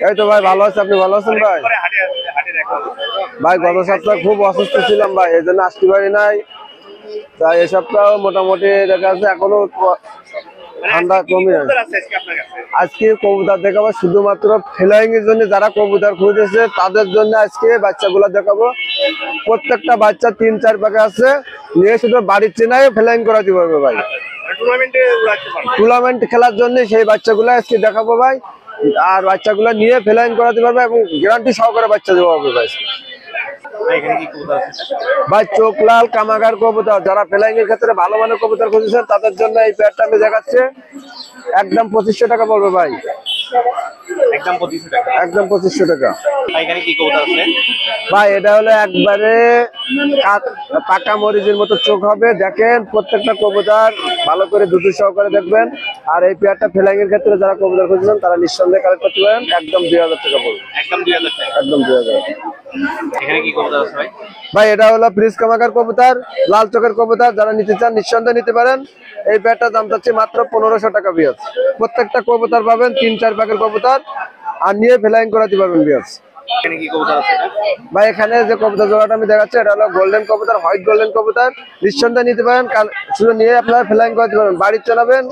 এই তো ভাই ভালো আছে, আপনি ভালো আছেন ভাই? ভাই গত সপ্তাহে খুব অসুস্থ ছিলাম ভাই, এই জন্য আসতে পারি নাই। তাই এই সপ্তাহ মোটামুটি দেখা যাচ্ছে এখনো ঠান্ডা কমে যায়। আজকে কবুতর দেখাবো শুধুমাত্র ফ্লাইং এর জন্য, যারা কবুতর খুঁজেছে তাদের জন্য আজকে বাচ্চাগুলো দেখাবো। প্রত্যেকটা বাচ্চা 3-4 প্যাকে আছে, নিয়ে শুধু বাড়ির চেনায় ফ্লাইং করাতে পারবে ভাই। টুর্নামেন্ট খেলার জন্য সেই বাচ্চাগুলো আজকে দেখাবো ভাই, আর বাচ্চাগুলো নিয়ে ফ্লাইং করাতে পারবে এবং গ্যারান্টি সহকারে বাচ্চা দেওয়া হবে ভাই। ভাই চোখ লাল কামাগার কবুতর, যারা ফ্লাইং এর ক্ষেত্রে ভালো মানের কবুতর খুঁজেছেন তাদের জন্য এই পেয়ারটা আমি দেখাচ্ছি। একদম 2500 টাকা পড়বে ভাই, একদম 2500 টাকা। ভাই এটা হলো একবারে পাকা মরিচের মতো চোখ হবে, দেখেন প্রত্যেকটা কবুতর ভালো করে দুধ সহকারে দেখবেন। আর এই পেয়ারটা ফ্লাইং এর ক্ষেত্রে যারা কবুতর খুঁজছেন তারা নিঃসন্দেহে কালেক্ট করতে পারেন, একদম 2000 টাকা পড়বে, একদম 2000। ভাই এটা হলো ব্রিজ কামাগার কবুতর, লাল চোখের কবুতর, যারা নিতে চান নিঃসন্দেহে নিতে পারেন। এই পেয়ারটার দাম চাচ্ছি মাত্র 1500 টাকা বিয়াস। প্রত্যেকটা কবুতর পাবেন 3-4 প্যাকের কবুতর, আর নিয়ে ফ্লাইং করাতে পারবেন বিয়াস। ভাই এখানে যে কবুতর জোড়াটা আমি দেখাচ্ছি এটা হলো গোল্ডেন কবুতর, হোয়াইট গোল্ডেন কবুতর, নিঃসন্দেহে নিতে পারেন। শুধু নিয়ে আপনারা ফ্লাইং করাতে পারবেন, বাড়ি চালাবেন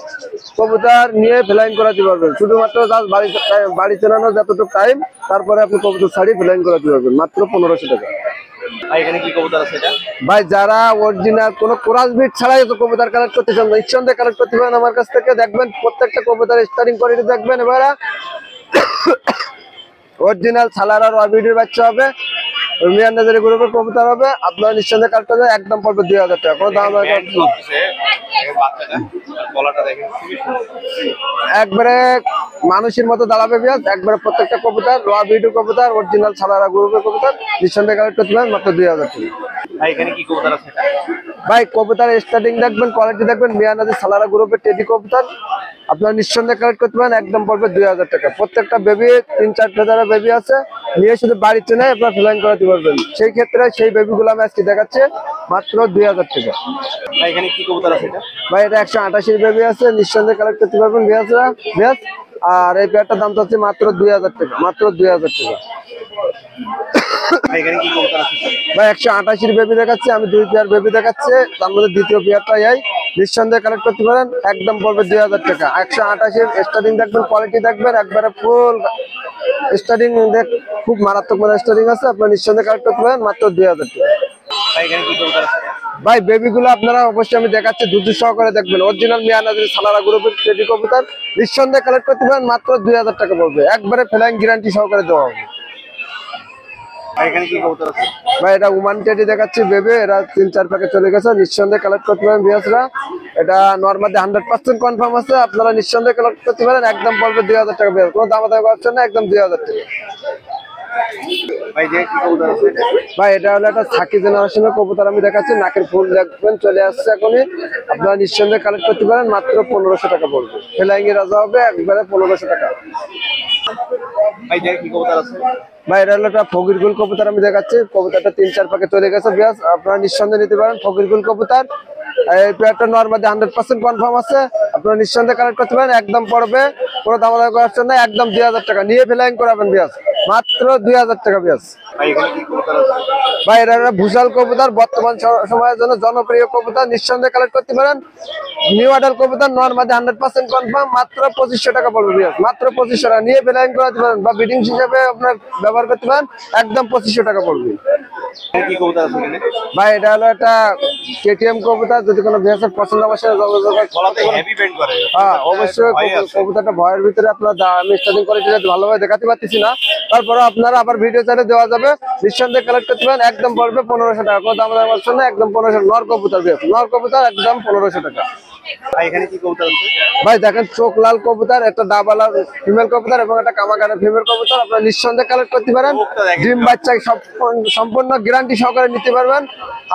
কবুতর নিয়ে ফ্লাইং করাতে পারবেন। শুধুমাত্র বাড়ি চালানো যতটুকু টাইম, তারপরে আপনি কবুতর ছাড়িয়ে ফ্লাইং করাতে পারবেন মাত্র 1500 টাকা। ভাই যারা অরিজিনাল কোনো ক্রস বিট ছাড়াই কবুতর কালেক্ট করতে চান নিঃসন্দেহে কালেক্ট করতে পারেন আমার কাছ থেকে। দেখবেন প্রত্যেকটা কবুতর স্টার্টিং কোয়ালিটি দেখবেন, এবারে অরিজিনাল ছালারা রবিডির বাচ্চা হবে, মিয়ান নাজারি গ্রুপের কবুতর হবে। আপনারা নিঃসন্দেহে কালেক্ট করতে একদম পড়বে 2000 টাকা, কোনো দাম একবারে মানুষের মতো দাঁড়াবে বিয়াস। একবারে প্রত্যেকটা কবুতর রবিডি কবুতর, অরিজিনাল ছালারা গ্রুপের কবুতর, নিঃসন্দেহে কালেক্ট করতে পারেন মাত্র 2000 টাকা। ভাই কবুতর স্টার্টিং দেখবেন, কোয়ালিটি দেখবেন, মিয়ানাজি সালারা গ্রুপের টেডি কবুতর, আপনারা নিঃসন্দেহে কালেক্ট করতে পারেন, একদম পড়বে 2000 টাকা। প্রত্যেকটা বেবি 3-4 ফেদারের বেবি আছে, নিয়ে শুধু বাড়ির চেনায় আপনারা ফ্লাইং করাতে পারবেন। সেই ক্ষেত্রে সেই বেবিগুলো আমি আজকে দেখাচ্ছি মাত্র 2000 টাকা। ভাই এটা 188 বেবি আছে, নিঃসন্দেহে কালেক্ট করতে পারবেন বিয়াসরা বিয়াস। আর এই পেয়ারটার দাম চাচ্ছি মাত্র 2000 টাকা, মাত্র 2000 টাকা। ভাই 188 বেবি দেখাচ্ছি আমি, 2 পেয়ার বেবি দেখাচ্ছি, তার মধ্যে দ্বিতীয় পেয়ারটা এই, নিঃসন্দেহে কালেক্ট করতে পারেন, একদম পড়বে 2000 টাকা। 188 স্টার্টিং দেখবেন, কোয়ালিটি দেখবেন, একবারে ফুল স্টার্টিং খুব মারাত্মক মানে স্টার্টিং আছে, আপনারা নিঃসন্দেহে কালেক্ট করতে পারেন মাত্র 2000 টাকা। ভাই বেবিগুলো আপনারা অবশ্যই আমি দেখাচ্ছি, দুধ সহকারে দেখবেন, অরিজিনাল মিয়ানাজি সালারা গ্রুপের টেডি কবুতর, নিঃসন্দেহে কালেক্ট করতে পারেন মাত্র 2000 টাকা পড়বে, একবারে ফ্লাইং গ্যারান্টি সহকারে দেওয়া হবে। ভাই এটা ওমান টেডি দেখাচ্ছি বেবি, এরা 3-4 প্যাকে চলে গেছে, নিঃসন্দেহে কালেক্ট করতে পারেন বিয়াসরা। এটা নরমালি 100% কনফার্ম আছে, আপনারা নিঃসন্দেহে কালেক্ট করতে পারেন, একদম পড়বে 2000 টাকা বিয়াস, কোনো দামাদামি পাচ্ছেন না, একদম 2000 টাকা। ভাই এটা হলো একটা সাকি জেনারেশনের কবুতর আমি দেখাচ্ছি, নাকের ফুল দেখবেন চলে আসছে এখনই, আপনারা নিঃসন্দেহে কালেক্ট করতে পারেন মাত্র 1500 টাকা পড়বে, ফ্লাইং এর রাজা হবে, একবারে 1500 টাকা। ভাই এটা হলো একটা ফকিরগুল কবুতর আমি দেখাচ্ছি, কবুতরটা 3-4 প্যাকে চলে গেছে বিয়াস, আপনারা নিঃসন্দেহে নিতে পারেন ফকিরগুল কবুতর। এই পেয়ারটা নরমালি 100% কনফার্ম আছে, আপনারা নিঃসন্দেহে কালেক্ট করতে পারেন, একদম পড়বে, কোনো দামাদামি করার না, একদম 2000 টাকা, নিয়ে ফ্লাইং করাবেন বিয়াস মাত্র 2000 টাকা বিয়াস। ভাই এটা একটা ভুষাল কবুতর, বর্তমান সময়ের জন্য জনপ্রিয় কবুতর, নিঃসন্দেহে কালেক্ট করতে পারেন। নিউ আডাল কবুতর, নরমালি 100% কনফার্ম, মাত্র 2500 টাকা পড়বে বিয়াস, মাত্র 2500 টাকা, নিয়ে ফ্লাইং করাতে পারেন বা ব্রিডিং হিসাবে আপনার ব্যবহার করতে পারেন, একদম 2500 টাকা পড়বে। ভাই এটা হলো একটা কেটিএম কবুতর, যদি কোনো বিয়াসের পছন্দ অবশ্যই হ্যাঁ অবশ্যই কবুতরটা ভয়ের ভিতরে আপনার আমি স্টার্টিং কোয়ালিটি ভালোভাবে দেখাতে পারতেছি না, তারপরে আপনারা আবার ভিডিও চাইলে দেওয়া যাবে, নিঃসন্দেহে কালেক্ট করতে পারেন, একদম পড়বে 1500 টাকা, কোনো দামাদামি পাচ্ছেন না, একদম 1500। নর কবুতর বিয়াস, নর কবুতর একদম 1500 টাকা। ভাই দেখেন চোখ লাল কবুতর, একটা ডাবালা ফিমেল কবুতর এবং একটা কামাগারের ফিমেল কবুতর, আপনারা নিঃসন্দেহে কালেক্ট করতে পারেন, ডিম বাচ্চা সম্পূর্ণ গ্যারান্টি সহকারে নিতে পারবেন।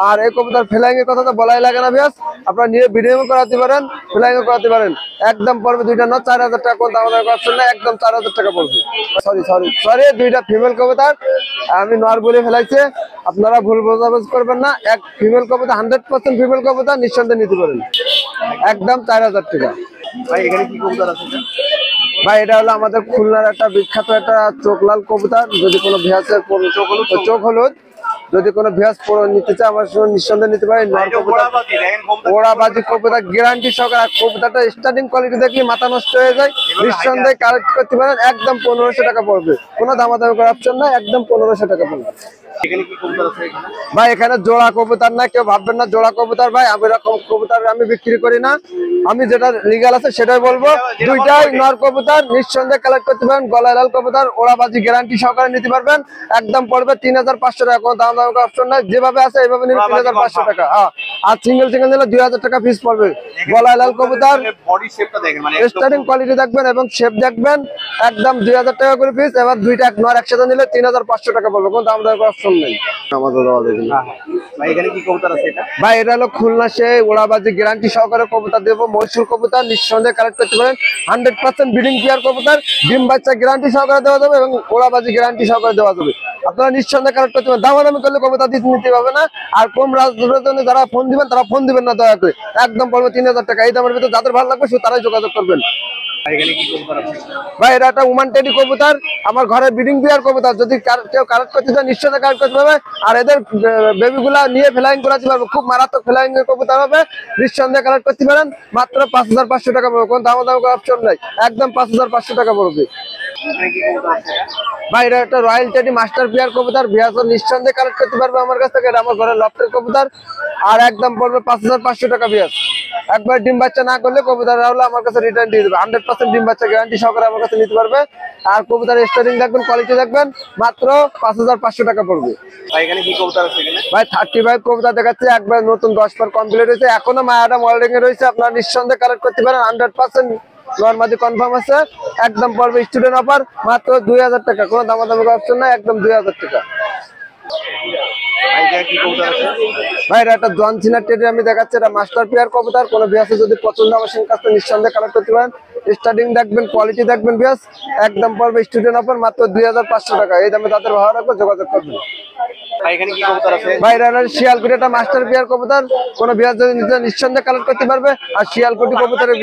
আর এই কবুতর ফ্লাইং এর কথা তো বলাই লাগে না বিয়াস, আপনারা নিয়ে ভিডিও করাতে পারেন, ফ্লাইং করাতে পারেন, একদম পড়বে 2টা নর 4000 টাকা, কোনো দামাদামি পাচ্ছেন না, একদম 4000 টাকা পড়বে। সরি 2টা ফিমেল কবুতর, আমি নর বলে ফেলাইছে, আপনারা ভুল বোঝাবুঝ করবেন না, এক ফিমেল কবুতর 100% ফিমেল কবুতর, নিঃসন্দেহে নিতে পারেন, একদম 4000 টাকা। ভাই এটা হলো আমাদের খুলনার একটা বিখ্যাত একটা চোখলাল কবুতর। যদি কোনো ভিয়াসের চোখ হলুদ যদি কোনো ভিয়াস নিতে চায় আমার সঙ্গে নিঃসন্দেহে নিতে পারে। ওড়াবাজি কবুতর গ্যারান্টি সহকারে। কবুতরটা স্টার্টিং কোয়ালিটি দেখলে মাথা নষ্ট হয়ে যায়। নিঃসন্দেহে কালেক্ট করতে পারেন, একদম 1500 টাকা পড়বে, কোনো দামাদামি করার অপশন নাই, একদম 1500 টাকা পড়বে। ভাই এখানে জোড়া কবুতর না, কেউ ভাববেন না জোড়া কবুতর। ভাই আমি এরকম কবুতর আমি বিক্রি করি না, আমি যেটা লিগাল আছে সেটাই বলবো। দুইটাই নর কবুতর, নিঃসন্দেহে কালেক্ট করতে পারেন। গলায় লাল কবুতর, ওড়াবাজি গ্যারান্টি সহকারে নিতে পারবেন। একদম পড়বে 3500 টাকা, কোনো দাম দাম অপশন নাই। যেভাবে আছে এইভাবে নিলে 3500 টাকা। আর সিঙ্গেল নিলে 2000 টাকা ফিস পড়বে। গলায় লাল কবুতর স্টার্টিং কোয়ালিটি দেখবেন এবং শেপ দেখবেন, একদম 2000 টাকা করে ফিস। এবার দুইটা নর একসাথে নিলে 3500 টাকা পড়বে, কোনো দাম দাম অপশন নেই। ভাই এটা হলো খুলনা সেই ওড়াবাজি গ্যারান্টি সহকারে কবুতর দেবো। মহীশূর কবুতর, নিঃসন্দেহে কালেক্ট করতে পারেন। 100% ব্রিডিং পেয়ার কবুতর, ডিম বাচ্চা গ্যারান্টি সহকারে দেওয়া যাবে এবং ওড়াবাজি গ্যারান্টি সহকারে দেওয়া যাবে। আপনারা নিঃসন্দেহে কালেক্ট করতে পারেন। দামাদামি করলে কবুতর নিতে পারবে না। আর কম রাজের জন্য যারা ফোন দিবেন তারা ফোন দিবেন না দয়া করে, একদম পড়বে 3000 টাকা। এই দামের ভিতরে যাদের ভালো লাগবে শুধু তারাই যোগাযোগ করবেন। ভাই এটা একটা উমান টেডি কবুতর, আমার ঘরে ব্রিডিং পেয়ার কবুতর। যদি কেউ কালেক্ট করতে চায় নিঃসন্দেহে কালেক্ট করতে পারবে। আর এদের বেবি গুলা নিয়ে ফ্লাইং করাতে পারবে, খুব মারাত্মক ফ্লাইং এর কবুতর হবে। নিঃসন্দেহে কালেক্ট করতে পারেন, মাত্র 5500 টাকা পড়বে, কোনো দাম দাম অপশন নাই, একদম 5500 টাকা পড়বে। ভাই এটা একটা রয়্যাল টেডি মাস্টার পেয়ার কবুতর, ভিয়াসও নিঃসন্দেহে কালেক্ট করতে পারবে আমার কাছ থেকে। এটা আমার ঘরের লফটের কবুতর, আর একদম পড়বে 5500 টাকা ভিয়াস। একবার ডিম বাচ্চা না করলে কবুতর হলো আমার কাছে রিটার্ন দিয়ে দেবে। 100% ডিম বাচ্চা গ্যারান্টি সহকারে আমার কাছে নিতে পারবে। আর কবুতর স্টার্টিং দেখবেন, কোয়ালিটি দেখবেন, মাত্র 5500 টাকা পড়বে। ভাই 35 কবুতর দেখাচ্ছে, একবার নতুন 10 পার কমপ্লিট হয়েছে, এখনো মায়াটা মডেলিং এ রয়েছে। আপনারা নিঃসন্দেহে কালেক্ট করতে পারেন, 100% নরমালি কনফার্ম আছে। একদম পড়বে স্টুডেন্ট অফার, মাত্র 2000 টাকা, কোনো দামাদামি অপশন নাই, একদম 2000 টাকা। ভাই এটা একটা জনসিনা টেডি আমি দেখাচ্ছি, এটা মাস্টার পেয়ার কবুতর। কোনো বিয়াসে যদি পছন্দ আমার সঙ্গে কাছে নিঃসন্দেহে কালেক্ট করতে পারেন। স্টার্টিং দেখবেন, কোয়ালিটি দেখবেন বিয়াস, একদম পড়বে স্টুডেন্ট অফার, মাত্র 2500 টাকা। এই দামে তাদের ভালো রাখবো, যোগাযোগ করবেন। ভাই এটা শিয়ালকুটি একটা মাস্টার পেয়ার কবুতর, কোনো বিয়াস যদি নিঃসন্দেহে কালেক্ট করতে পারবে। আর শিয়ালকুটি কবুতরের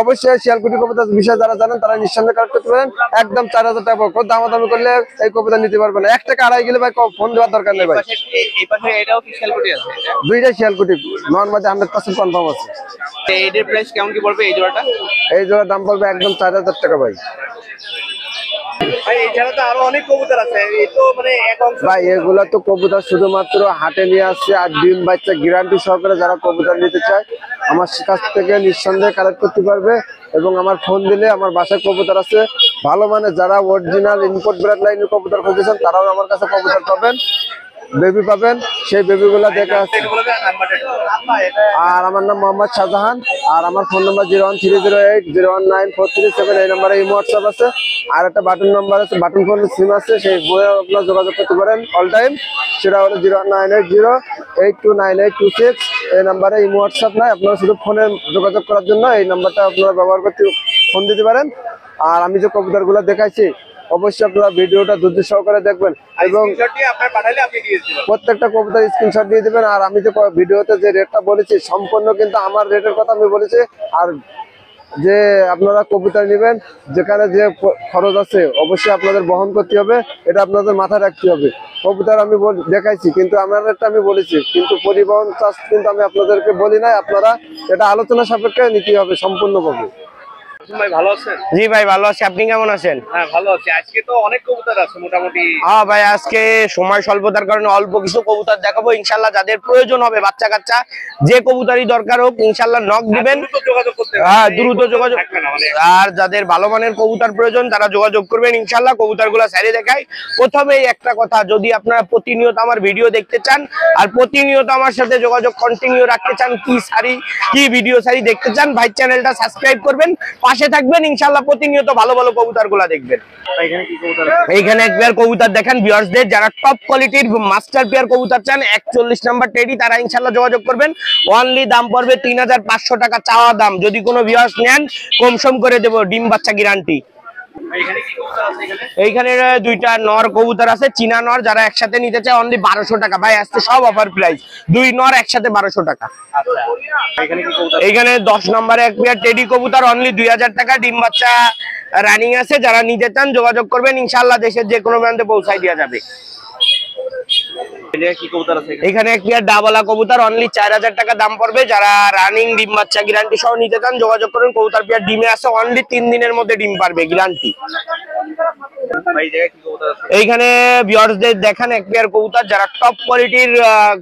অবশ্যই শিয়ালকুটি কবুতর বিষয়ে যারা জানেন তারা নিঃসন্দেহে কালেক্ট করতে পারেন, একদম 4000 টাকা। কোনো দামাদামি করলে এই কবুতর নিতে পারবে না। 1 টাকা আড়াই গেলে ভাই ফোন দেওয়ার দরকার নেই ভাই। দুইটা শিয়ালকুটি নরমালি 100% কনফার্ম আছে। এটার প্রাইস কেমন কি পড়বে এই জোড়াটা? এই জোড়ার দাম পড়বে একদম 4000 টাকা ভাই। ভাই এগুলা তো কবুতর শুধুমাত্র হাটে নিয়ে আসছে, আর ডিম বাচ্চা গ্যারান্টি সহকারে যারা কবুতর নিতে চায় আমার কাছ থেকে নিঃসন্দেহে কালেক্ট করতে পারবে। এবং আমার ফোন দিলে আমার বাসায় কবুতর আছে ভালো মানের, যারা অরিজিনাল ইম্পোর্ট ব্রাড লাইনের কবুতর খুঁজেছেন তারাও আমার কাছে কবুতর পাবেন, বেবি পাবেন। সেই বেবিগুলা দেখে আসছে। আর আমার নাম মোহাম্মদ শাহজাহান, আর আমার ফোন নাম্বার 01308019437। এই নাম্বারে এই হোয়াটসঅ্যাপ আছে। আর একটা বাটন নাম্বার আছে, বাটন ফোন সিম আছে, সেই ফোনে আপনারা যোগাযোগ করতে পারেন অল টাইম। সেটা হলো 09808298226। এই নাম্বারে এই হোয়াটসঅ্যাপ নাই, আপনারা শুধু ফোনে যোগাযোগ করার জন্য এই নাম্বারটা আপনারা ব্যবহার করতে ফোন দিতে পারেন। আর আমি যে কবুতরগুলো দেখাইছি অবশ্যই আপনারা ভিডিওটা ধৈর্য সহকারে দেখবেন এবং প্রত্যেকটা কবুতর স্ক্রিনশট দিয়ে দিবেন। আর আমি যে ভিডিওতে যে রেটটা বলেছি সম্পূর্ণ কিন্তু আমার রেটের কথা আমি বলেছি। আর যে আপনারা কবুতর নেবেন যেখানে যে খরচ আছে অবশ্যই আপনাদের বহন করতে হবে, এটা আপনাদের মাথায় রাখতে হবে। কবুতর আমি দেখাইছি কিন্তু আমার রেটটা আমি বলেছি, কিন্তু পরিবহন চার্জ কিন্তু আমি আপনাদেরকে বলি নাই। আপনারা এটা আলোচনা সাপেক্ষে নিতে হবে সম্পূর্ণভাবে। ভাই ভালো আছেন? জি ভাই ভালো আছি, আপনি কেমন আছেন? হ্যাঁ ভালো আছি। আজকে তো অনেক কবুতর আছে মোটামুটি। হ্যাঁ ভাই আজকে সময় স্বল্পতার কারণে অল্প কিছু কবুতর দেখাবো। ইনশাল্লাহ যাদের প্রয়োজন হবে বাচ্চা কাচ্চা যে কবুতরই দরকার হোক ইনশাল্লাহ নক দিবেন, হ্যাঁ দ্রুত যোগাযোগ। আর যাদের ভালো মানের কবুতর প্রয়োজন তারা যোগাযোগ করবেন ইনশাল্লাহ। কবুতরগুলো সারি দেখাই। প্রথমেই একটা কথা, যদি আপনারা প্রতিনিয়ত আমার ভিডিও দেখতে চান আর প্রতিনিয়ত আমার সাথে যোগাযোগ কন্টিনিউ রাখতে চান, কি সারি কি ভিডিও সারি দেখতে চান, ভাই চ্যানেলটা সাবস্ক্রাইব করবেন, পাশে থাকবেন ইনশাআল্লাহ। প্রতিনিয়ত ভালো ভালো কবুতরগুলো দেখবেন। এইখানে এক পেয়ার কবুতর দেখেন ভিউয়ার্সদের, যারা টপ কোয়ালিটির মাস্টার পেয়ার কবুতর চান 41 নাম্বার টেডি, তারা ইনশাআল্লাহ যোগাযোগ করবেন। অনলি দাম পড়বে 3500 টাকা চাওয়া দাম। যদি কোনো ভিউয়ার্স নেন কম সম করে দেব, ডিম বাচ্চা গ্যারান্টি। এখানে কি কবুতর আছে এখানে? এইখানে দুইটা নর কবুতর আছে, চীনা নর, যারা একসাথে নিতে চায় অনলি 1200 টাকা ভাই, আজকে সব অফার প্রাইস, দুই নর একসাথে 1200 টাকা। আচ্ছা এখানে কি কবুতর? এইখানে 10 নম্বরে এক পেয়ার টেডি কবুতর অনলি 2000 টাকা, ডিম বাচ্চা রানিং আছে, যারা নিতে চান যোগাযোগ করবেন, ইনশাআল্লাহ দেশের যে কোনো প্রান্তে পৌঁছাই দেওয়া যাবে। এখানে কি কবুতর আছে এখানে? এখানে এক পেয়ার ডাবলা কবুতর অনলি 4000 টাকা দাম পড়বে, যারা রানিং ডিম বাচ্চা গ্যারান্টি সহ নিতে চান যোগাযোগ করুন। কবুতর পেয়ার ডিমে আছে, অনলি 3 দিনের মধ্যে ডিম পারবে গ্যারান্টি। ভাই এই জায়গায় কি কবুতর আছে? এইখানে ভিউয়ার্সদের দেখান এক পেয়ার কবুতর, যারা টপ কোয়ালিটির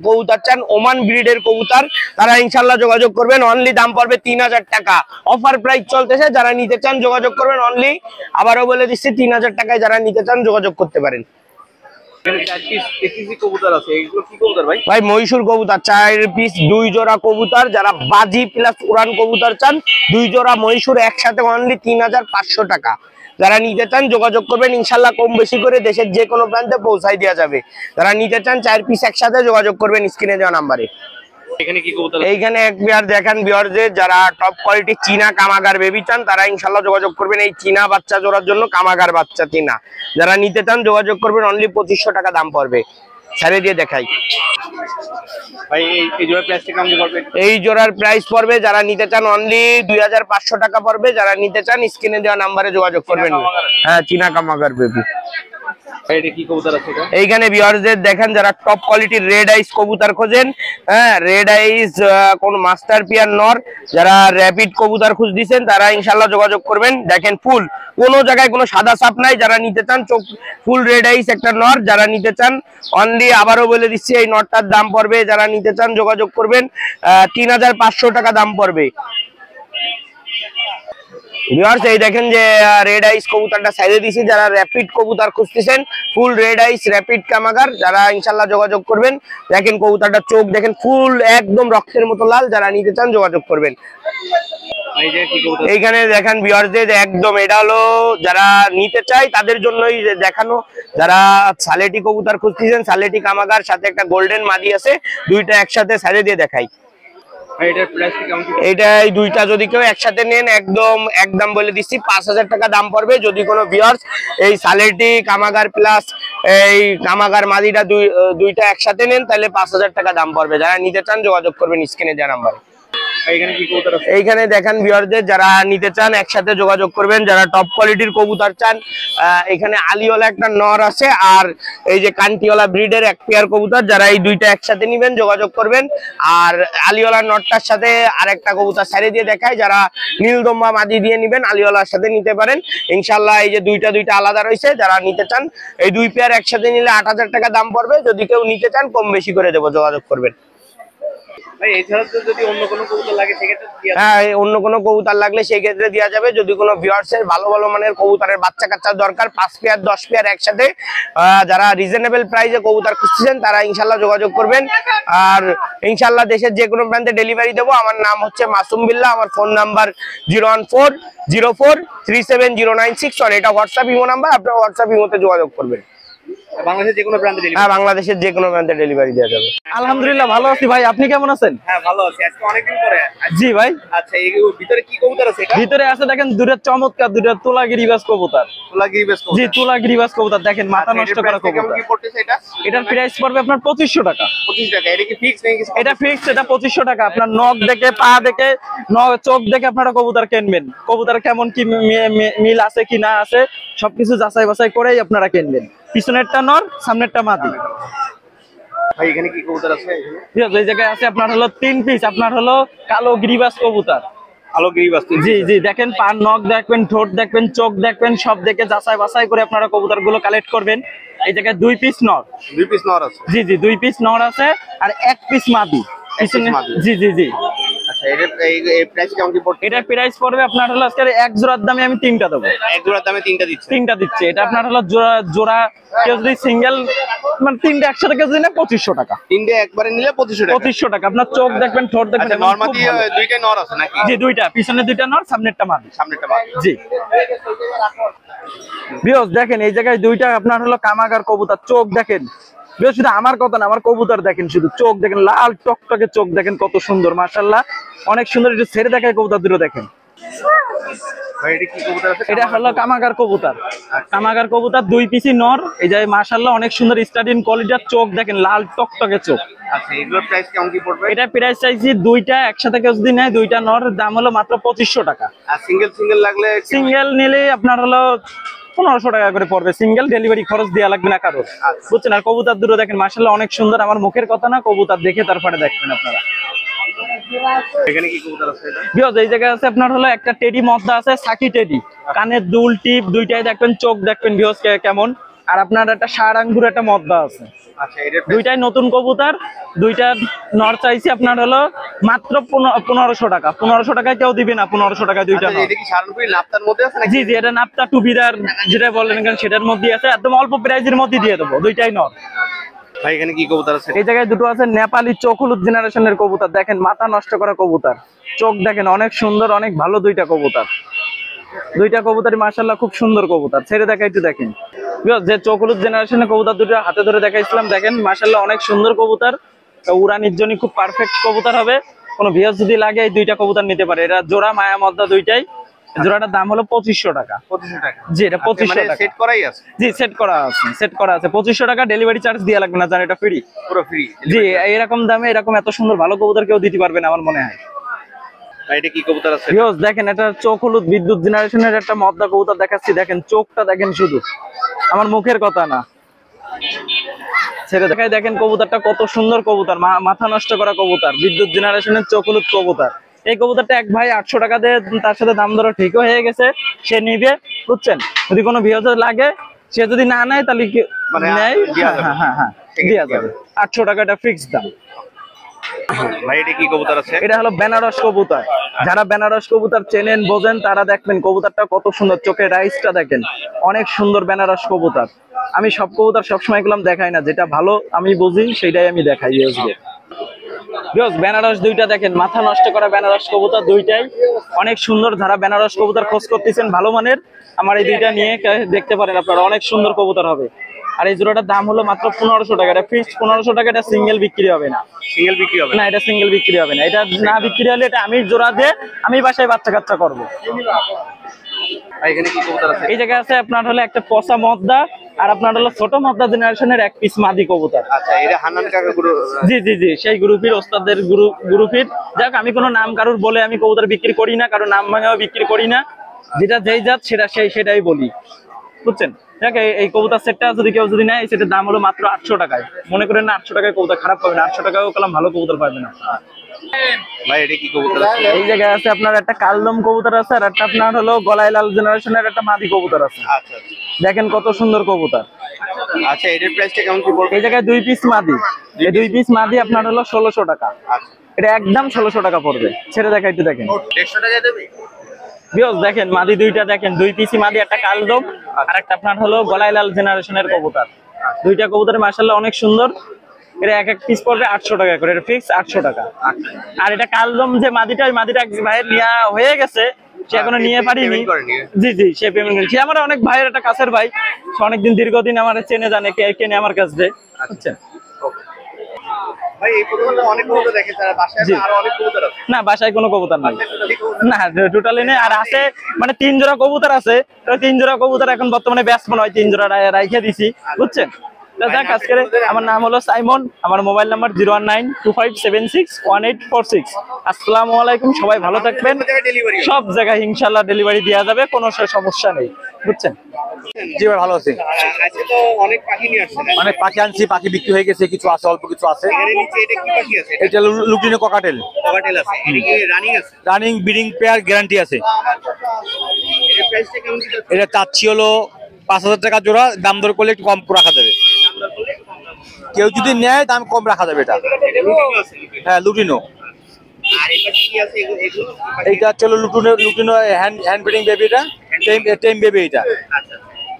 কবুতর চান, ওমান ব্রিডের কবুতর, তারা ইনশাআল্লাহ যোগাযোগ করবেন, অনলি দাম পড়বে 3000 টাকা, অফার প্রাইস চলতেছে, যারা নিতে চান যোগাযোগ করবেন, অনলি আবারও বলে দিচ্ছি 3000 টাকায় যারা নিতে চান যোগাযোগ করতে পারেন। এখানে 4 পিস দেখতেছি কবুতর আছে, এগুলো কি কবুতর ভাই? ভাই মহীশূর কবুতর 4 পিস 2 জোড়া কবুতর, যারা বাজি প্লাস উড়ান কবুতর চান 2 জোড়া মহীশূর একসাথে অনলি 3500 টাকা, যারা নিতে চান যোগাযোগ করবেন, ইনশাআল্লাহ কম বেশি করে দেশের যে কোনো প্রান্তে পৌঁছাই দেওয়া যাবে। যারা নিতে চান 4 পিস একসাথে যোগাযোগ করবেন স্ক্রিনে দেওয়া নাম্বারে। এখানে কি কবুতর? এইখানে এক পেয়ার দেখান ভিউয়ারদের, যারা টপ কোয়ালিটি চীনা কামাগার বেবি চান তারা ইনশাআল্লাহ যোগাযোগ করবেন, এই চীনা বাচ্চা জোড়ার জন্য, কামাগার বাচ্চা চীনা, যারা নিতে চান যোগাযোগ করবেন, অনলি 2500 টাকা দাম পড়বে। ছেড়ে দিয়ে দেখাই ভাই এই জোড়া প্রাইসটা কেমন পড়বে? এই জোড়ার প্রাইস পড়বে, যারা নিতে চান অনলি 2500 টাকা পড়বে, যারা নিতে চান স্ক্রিনে দেওয়া নাম্বারে যোগাযোগ করবেন। হ্যাঁ চীনা কামাগার বেবি। এটা কি কবুতর আছে এটা? এইখানে ভিউয়ারদের দেখেন, যারা টপ কোয়ালিটির রেড আইস কবুতর খোঁজেন, হ্যাঁ রেড আইস কোন মাস্টার পিয়ার নর, যারা র‍্যাপিড কবুতর খুঁজ দিচ্ছেন তারা ইনশাআল্লাহ যোগাযোগ করবেন। দেখেন ফুল, কোনো জায়গায় কোনো সাদা ছাপ নাই, যারা নিতে চান চোখ ফুল রেড আইস একটা নর, যারা নিতে চান অনলি আবারও বলে দিচ্ছি এই নরটার দাম পড়বে, যারা নিতে চান যোগাযোগ করবেন, 3500 টাকা দাম পড়বে। ভিউয়ার্স এই দেখেন যে রেড আইস কবুতরটা সাইডে দিছি, যারা র‍্যাপিড কবুতর খুঁজতেছেন ফুল রেড আইস র‍্যাপিড কামাগার, যারা ইনশাআল্লাহ যোগাযোগ করবেন। দেখেন কবুতরটা চোখ দেখেন ফুল একদম রক্তের মতো লাল, যারা নিতে চান যোগাযোগ করবেন। এই যে কি কবুতর? এইখানে দেখেন ভিউয়ারদের একদম এটা হলো যারা নিতে চায় তাদের জন্যই দেখানো, যারা সালেটি কবুতর খুঁজতেছেন, সালেটি কামাগার সাথে একটা গোল্ডেন মাদি আছে, দুইটা একসাথে সাইডে দিয়ে দেখাই। এটার প্রাইসটা কেমন? এইটা এই দুইটা যদি কেউ একসাথে নেন একদম বলে দিচ্ছি 5000 টাকা দাম পড়বে। যদি কোনো ভিউয়ার্স এই সালেটি কামাগার প্লাস এই কামাগার মাদিটা দুইটা একসাথে নেন তাহলে 5000 টাকা দাম পড়বে, যারা নিতে চান যোগাযোগ করবেন স্ক্রিনে দেওয়া নাম্বারে। এখানে কি কবুতর আছে? এইখানে দেখেন ভিউয়ারদের, যারা নিতে চান একসাথে যোগাযোগ করবেন, যারা টপ কোয়ালিটির কবুতর চান। এখানে আলিওয়ালা একটা নর আছে, আর এই যে কান্টিওয়ালা ব্রিডের এক পেয়ার কবুতর, যারা এই দুইটা একসাথে নিবেন যোগাযোগ করবেন। আর আলিওয়ালা নরটার সাথে আরেকটা কবুতর সাইডে দিয়ে দেখায়, যারা নীলদম্বা মাদি দিয়ে নিবেন আলিওয়ালার সাথে নিতে পারেন ইনশাআল্লাহ। এই যে দুইটা আলাদা রয়েছে, যারা নিতে চান এই দুই পেয়ার একসাথে নিলে 8000 টাকা দাম পড়বে। যদি কেউ নিতে চান কম বেশি করে দেবো, যোগাযোগ করবেন। ভাই এছাড়া যদি অন্য কোনো কবুতর লাগে সেক্ষেত্রে কি আছে? হ্যাঁ অন্য কোনো কবুতর লাগলে সেই ক্ষেত্রে দেওয়া যাবে। যদি কোনো ভিউয়ার্সের ভালো মানের কবুতরের বাচ্চা কাচ্চার দরকার 5 পেয়ার 10 পেয়ার একসাথে, যারা রিজনেবল প্রাইসে কবুতর খুঁজছেন তারা ইনশাআল্লাহ যোগাযোগ করবেন। আর ইনশাআল্লাহ দেশের যে কোনো প্রান্তে ডেলিভারি দেবো। আমার নাম হচ্ছে মাসুম বিল্লাহ, আমার ফোন নাম্বার 01404370961। এটা হোয়াটসঅ্যাপ ইমো নাম্বার, আপনারা হোয়াটসঅ্যাপ ইমোতে যোগাযোগ করবেন। বাংলাদেশের যে কোনো প্রান্তে ডেলিভারি? হ্যাঁ বাংলাদেশের যে কোনো প্রান্তে ডেলিভারি দেওয়া যাবে। আলহামদুলিল্লাহ ভালো আছি ভাই, আপনি কেমন আছেন? হ্যাঁ ভালো আছি, আজকে অনেকদিন পরে। জি ভাই, আচ্ছা এই ভিতরে কি কবুতর আছে এটা? ভিতরে আছে দেখেন দুটো চমৎকার দুটো তুলা গিরিবাজ কবুতর। তুলাগিরি বেশ জি তুলা গিরিবাজ কবুতর, দেখেন মাথা নষ্ট করা কেমন কবুতর। কি পড়তেছে এটা? এটার প্রাইস পড়বে আপনার 2500 টাকা। 25 টাকা। এটা কি ফিক্স নাকি? এটা ফিক্স, এটা 2500 টাকা। আপনার নখ দেখে পা দেখে চোখ দেখে আপনারা কবুতর কিনবেন, কবুতর কেমন কি মিল আছে কি না আছে সবকিছু যাচাই বাছাই করেই আপনারা কিনবেন। পিছনেরটা নর, সামনেরটা মাদি। ভাই এখানে কি কবুতর আছে? ঠিক আছে, এই জায়গায় আছে আপনার হলো 3 পিস, আপনার হলো কালো গিরিবাজ কবুতর। আলো গিরিবাজ? জি জি, দেখেন পার নখ দেখবেন, ঠোঁট দেখবেন, চোখ দেখবেন, সব দেখে যাচাই বাছাই করে আপনারা কবুতর গুলো কালেক্ট করবেন। এই জায়গায় 2 পিস নর। 2 পিস নর আছে? জি জি, 2 পিস নর আছে আর 1 পিস মাদি। জি জি জি। আচ্ছা এই প্রাইস কেমন কি পড়ছে? এটার প্রাইস পড়বে আপনার হলো আজকে এক জোড়ার দামে আমি 3টা দেবো। এক জোড়ার দামে 3টা দিচ্ছে? 3টা দিচ্ছে। এটা আপনার হলো জোড়া কেউ যদি সিঙ্গেল মানে 3টা একসাথে কেউ যদি না 2500 টাকা। 3টে একবারে নিলে 2500 টাকা? 2500 টাকা। আপনার চোখ দেখবেন, ঠোঁট দেখবেন। আচ্ছা নরমালি দুইটা নর আছে নাকি? জি দুইটা, পিছনে 2টা নর, সামনেরটা মাদি। সামনেরটা মাদি? জি। বিয়স দেখেন এই জায়গায় 2টা আপনার হলো কামাগার কবুতর, চোখ দেখেন। বিয়স শুধু আমার কথা না, আমার কবুতর দেখেন, শুধু চোখ দেখেন, লাল টকটকে চোখ দেখেন, কত সুন্দর মাশাআল্লাহ, অনেক সুন্দর। একটু ছেড়ে দেখায় কবুতর দুটো দেখেন। ভাই এটা কি কবুতর আছে? এটা হলো কামাগার কবুতর। কামাগার কবুতর 2 পিসি নর। এই যে মাশাআল্লাহ অনেক সুন্দর স্টাডিন কোয়ালিটির চোখ দেখেন, লাল টকটকে চোখ। আচ্ছা এগুলোর প্রাইস কেমন কি পড়বে? এটা প্রাইস চাইছি দুইটা একসাথে কেউ যদি নেয়, দুইটা নর দাম হলো মাত্র 2500 টাকা। আর সিঙ্গেল লাগলে সিঙ্গেল নিলে আপনার হলো 1500 টাকা করে পড়বে। সিঙ্গেল ডেলিভারি খরচ দেওয়া লাগবে না কারোর, বুঝছেন? আর কবুতর দুটো দেখেন মাশাআল্লাহ অনেক সুন্দর। আমার মুখের কথা না, কবুতর দেখে তারপরে দেখবেন আপনারা। এখানে কি কবুতর আছে এটা? বিয়জ এই জায়গায় আছে আপনার হলো একটা টেডি মদ্দা আছে, সাকি টেডি। কানের দুল টিপ দুইটাই দেখবেন, চোখ দেখবেন বিয়জ কেমন। আর আপনার একটা সারাঙ্গুর একটা মদ্দা আছে। আচ্ছা এটার দুইটাই নতুন কবুতর, দুইটা নর চাইছি আপনার হলো মাত্র 1500 টাকা। 1500 টাকায় কেউ দিবে না, 1500 টাকায় দুইটা নর। এটা কি সারানপুরি নাপতার মধ্যে আছে নাকি? জি জি, এটা নাপতা টুপিদার যেটা বললেন কেন সেটার মধ্যে আছে, একদম অল্প প্রাইজের মধ্যে দিয়ে দেবো, দুইটাই নর। ভাই এখানে কি কবুতর আছে? এই জায়গায় দুটো আছে নেপালি চোখ হলুদ জেনারেশনের কবুতর। দেখেন মাথা নষ্ট করা কবুতর, চোখ দেখেন অনেক সুন্দর, অনেক ভালো দুইটা কবুতর। দুইটা কবুতরই মাশাআল্লাহ খুব সুন্দর কবুতর। ছেড়ে দেখা একটু দেখেন যে চোখ হলুদ জেনারেশনের কবুতর দুটো হাতে ধরে দেখাইছিলাম, দেখেন মাশাআল্লাহ অনেক সুন্দর কবুতর। উড়ানির জন্য খুব পারফেক্ট কবুতর হবে। কোনো ভিউয়ার্স যদি লাগে এই দুইটা কবুতর নিতে পারে। এরা জোড়া মায়া মদ্দা দুইটাই। জোড়াটার দাম হলো 2500 টাকা। 2500 টাকা? জি এটা 2500 টাকা। সেট করাই আছে? জি সেট করা আছে, সেট করা আছে। 2500 টাকা ডেলিভারি চার্জ দেওয়া লাগবে না, জান এটা ফ্রি, পুরো ফ্রি? জি এরকম দামে এরকম এত সুন্দর ভালো কবুতর কেউ দিতে পারবে না আমার মনে হয়। ভাই এটা কি কবুতর আছে? ভিউয়ার্স দেখেন এটা চোখ হলুদ বিদ্যুৎ জেনারেশনের একটা মদ্দা কবুতর দেখাচ্ছি, দেখেন চোখটা দেখেন শুধু, আমার মুখের কথা না। ছেড়ে দেখাই দেখেন কবুতরটা কত সুন্দর কবুতর, মাথা নষ্ট করা কবুতর, বিদ্যুৎ জেনারেশনের চোখ হলুদ কবুতর। এই কবুতরটা এক ভাই 800 টাকা দিয়ে তার সাথে দাম দর ঠিক হয়ে গেছে, সে নিবে, বুঝছেন? যদি কোনো ভিউয়ার্স লাগে, সে যদি না নেয় তাহলে নেয়, হ্যাঁ দেওয়া যাবে। 800 টাকা এটা ফিক্সড দাম। ভাই এটা কি কবুতর আছে? এটা হলো বেনারস কবুতর। যারা বেনারস কবুতর চেনেন বোঝেন তারা দেখবেন কবুতরটা কত সুন্দর, চোখের রাইসটা দেখেন অনেক সুন্দর বেনারস কবুতর। আমি সব কবুতর সবসময় গেলাম দেখাই না, যেটা ভালো আমি বুঝি সেটাই আমি দেখাই। বেনারস দুইটা দেখেন, মাথা নষ্ট করা বেনারস কবুতর দুইটাই অনেক সুন্দর। যারা বেনারস কবুতর খোঁজ করতেছেন ভালো মানের, আমার এই দুইটা নিয়ে দেখতে পারেন আপনারা, অনেক সুন্দর কবুতর হবে। আর এই জোড়াটার দাম হলো মাত্র 1500 টাকা। এটা ফিক্সড 1500 টাকা, এটা সিঙ্গেল বিক্রি হবে না। সিঙ্গেল বিক্রি হবে না, এটা সিঙ্গেল বিক্রি হবে না। এটা না বিক্রি হলে এটা আমি জোড়া দিয়ে আমি বাসায় বাচ্চা কাচ্চা করবো। ভাই এখানে কি কবুতর আছে? এই জায়গায় আছে আপনার হলো একটা পচা মদ্দা, আর আপনার হলো ছোট মদ্দা জেনারেশনের এক পিস মাদি কবুতর। আচ্ছা এটা হান্নান কাকা গুরু? জি জি জি, সেই গ্রুপের ওস্তাদের গ্রুপের। যাক আমি কোনো নাম কারুর বলে আমি কবুতর বিক্রি করি না, কারোর নাম ভাঙাও বিক্রি করি না। যেটা যেই জাত সেটাই বলি, বুঝছেন? দেখ এই কবুতর সেটটা যদি কেউ যদি নেয়, এই সেটের দাম হলো মাত্র 800 টাকায়। মনে করেন না 800 টাকায় কবুতর খারাপ পাবে না, 800 টাকাও কলম ভালো কবুতর পাবে না। ভাই এটা কি কবুতর আছে? এই জায়গায় আছে আপনার একটা কালদম কবুতর আছে, আর একটা আপনার হলো গলায় লাল জেনারেশনের একটা মাদি কবুতর আছে। আচ্ছা দেখেন কত সুন্দর কবুতর। আচ্ছা এটার প্রাইসটা কেমন কি পড়বে? এই জায়গায় 2 পিস মাদি, এই 2 পিস মাদি আপনার হলো 1600 টাকা। আচ্ছা এটা একদম 1600 টাকা পড়বে। ছেড়ে দেখা একটু দেখেন 150 টাকা দেবে? বিয়স দেখেন মাদি দুইটা দেখেন, 2 পিসি মাদি, একটা কালদম আর একটা আপনার হলো গলায় লাল জেনারেশনের কবুতর। দুইটা কবুতর মাশাআল্লাহ অনেক সুন্দর। এটা এক পিস পড়বে 800 টাকা করে, এটা ফিক্স 800 টাকা। আর এটা কালদম যে মাদিটা, ওই মাদিটা এক ভাইয়ের নেওয়া হয়ে গেছে, সে এখনো নিয়ে পারিনি। জি জি, সে পেমেন্ট করেছে। আমার অনেক ভাইয়ের একটা কাছের ভাই, সে অনেকদিন দীর্ঘদিন আমার চেনে জানে, কেনে আমার কাছ থেকে, বুঝছেন? ভাই এই কবুতরটা অনেক কবুতর দেখে, তার বাসায় আরো অনেক কবুতর আছে? না, বাসায় কোনো কবুতর নাই, না টোটালি নেই। আর আছে মানে 3 জোড়া কবুতর আছে, ওই 3 জোড়া কবুতর এখন বর্তমানে ব্যস্ত মনে হয়, 3 জোড়া রাইখে দিছি, বুঝছেন? যাক আজকে আমার নাম হলো সাইমন, আমার মোবাইল নাম্বার 01925761846। আসসালামু আলাইকুম, সবাই ভালো থাকবেন। সব জায়গায় ইনশাআল্লাহ ডেলিভারি দেওয়া যাবে, কোনো সমস্যা নেই, বুঝছেন? জি ভাই ভালো আছি। আজকে তো অনেক পাখি নিয়ে আসছেন। অনেক পাখি আনছি, পাখি বিক্রি হয়ে গেছে, কিছু আছে, অল্প কিছু আছে। এর নিচে এটা কি পাখি আছে? এটা লুটিনো ককাটেল, ককাটেল আছে। এটা কি রানিং আছে? রানিং ব্রিডিং পেয়ার গ্যারান্টি আছে। এর প্রাইসটা কেমন কি? এটা চাচ্ছি হলো 5000 টাকা জোড়া, দাম দর করলে একটু কম রাখা যাবে। কেউ যদি নেয় দাম কম রাখা যাবে। এটা হ্যাঁ লুটিনো। আর এটা কি আছে এগুলো? এইটা হচ্ছে লুটিনো হ্যান্ড ব্রিডিং বেবি, এটা টেম বেবি। এটা আচ্ছা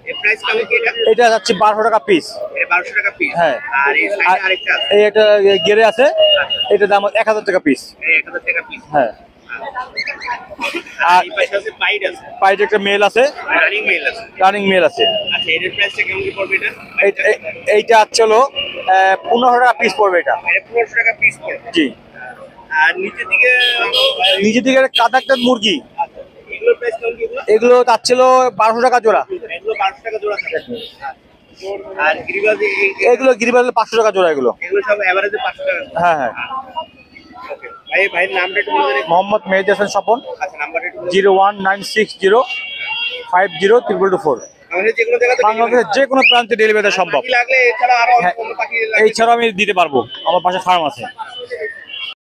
এর প্রাইস কেমন কি? এটা যাচ্ছে 1200 টাকা পিস। এটা 1200 টাকা পিস। হ্যাঁ। আর এই সাইডে আরেকটা আছে, এই একটা গেরে আছে, এটা দাম 1000 টাকা পিস। এই 1000 টাকা পিস। হ্যাঁ। আর এই পাশে আছে পাইড আছে, পাইড একটা মেল আছে, রানিং মেল আছে। রানিং মেল আছে। আচ্ছা এর প্রাইসটা কেমন কি পড়বে এটা? এইটা হচ্ছে হলো 1500 টাকা পিস পড়বে। এটা এটা 1500 টাকা পিস পড়বে। জি। আর নিচের দিকে নিচের দিকে কাদা একটা মুরগি, এগুলোর প্রাইস কেমন কি এগুলো? এগুলো চাচ্ছিল 1200 টাকা জোড়া। এগুলো 1200 টাকা জোড়া থাকে। আর গিরিবাজ এগুলো গিরিবাজ 500 টাকা জোড়া এগুলো। এগুলো সব এভারেজে 500 টাকা। হ্যাঁ হ্যাঁ। ওকে ভাই, ভাইয়ের নামটা একটু বলে দেন। মোহাম্মদ মেহেদী হাসান স্বপন, আচ্ছা, নাম্বারটা একটু বলে দেন। 01960 500244। আমাদের যে কোনো জায়গাতে বাংলাদেশের যে কোনো প্রান্তে ডেলিভারি দেওয়া সম্ভব। পাখি লাগলে এছাড়া আরো হ্যাঁ, অন্য পাখি লাগলে এই ছাড়াও আমি দিতে পারবো, আমার পাশে ফার্ম আছে।